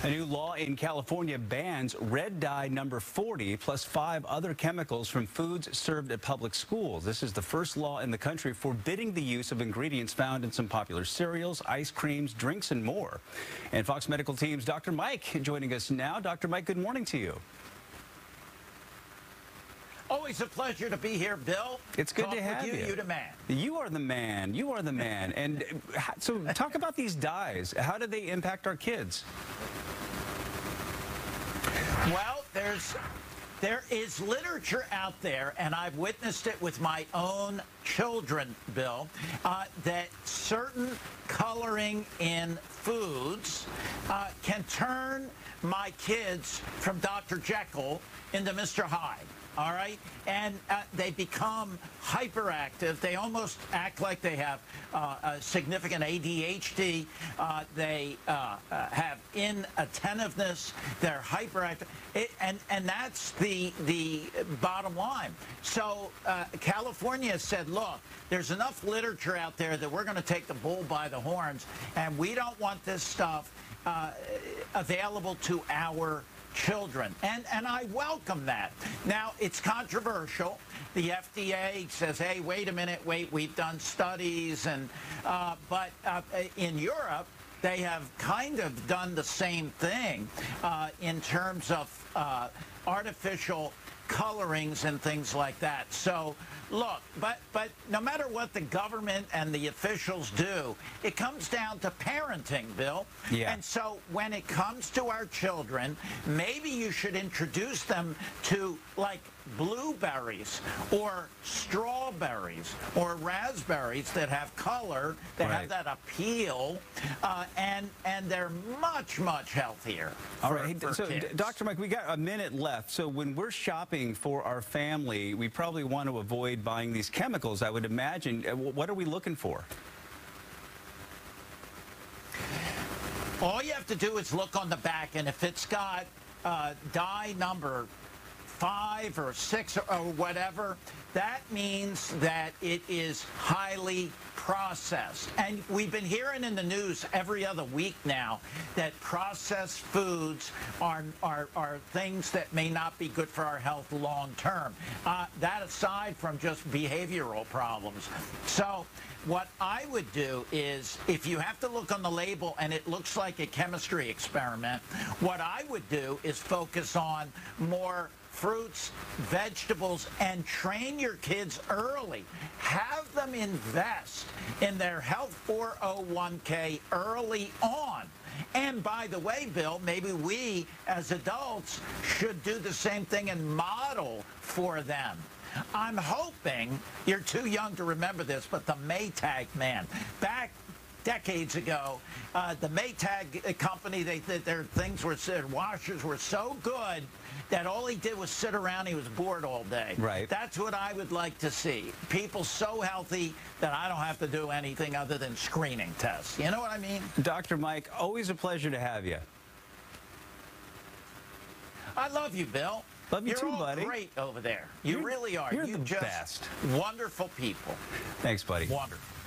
A new law in California bans red dye number 40 plus 5 other chemicals from foods served at public schools. This is the first law in the country forbidding the use of ingredients found in some popular cereals, ice creams, drinks, and more. And Fox Medical Team's Dr. Mike joining us now. Dr. Mike, good morning to you. Always a pleasure to be here, Bill. It's good to have you. You're the man. You are the man. You are the man. And so talk about these dyes. How do they impact our kids? Well, there is literature out there, and I've witnessed it with my own children, Bill, that certain coloring in foods can turn my kids from Dr. Jekyll into Mr. Hyde. All right, and they become hyperactive. They almost act like they have a significant ADHD. They have inattentiveness. They're hyperactive, and that's the bottom line. So California said, look, there's enough literature out there that we're going to take the bull by the horns, and we don't want this stuff available to our children, and I welcome that. Now, it's controversial. The FDA says, hey, wait a minute, we've done studies, and but in Europe, they have kind of done the same thing in terms of artificial colorings and things like that. So look, but no matter what the government and the officials do, it comes down to parenting, Bill. Yeah. And so when it comes to our children, maybe you should introduce them to like blueberries or strawberries or raspberries that have color, that have that appeal, and they're much healthier. All right, so kids. Dr. Mike, we got a minute left. So when we're shopping for our family, we probably want to avoid buying these chemicals, I would imagine. What are we looking for? All you have to do is look on the back, and if it's got dye number 5 or 6 or whatever, that means that it is highly processed. And we've been hearing in the news every other week now that processed foods are things that may not be good for our health long term. That aside from just behavioral problems. So what I would do is, if you have to look on the label and it looks like a chemistry experiment, what I would do is focus on more fruits, vegetables, and train your kids early. Have them invest in their health 401k early on. And by the way, Bill, maybe we as adults should do the same thing and model for them. I'm hoping, you're too young to remember this, but the Maytag man, back decades ago, the Maytag company, their things were, their washers were so good that all he did was sit around. He was bored all day. Right. That's what I would like to see. People so healthy that I don't have to do anything other than screening tests. You know what I mean? Dr. Mike, always a pleasure to have you. I love you, Bill. Love you too, buddy. You're all great over there. You really are. You're the just best. Wonderful people. Thanks, buddy. Wonderful.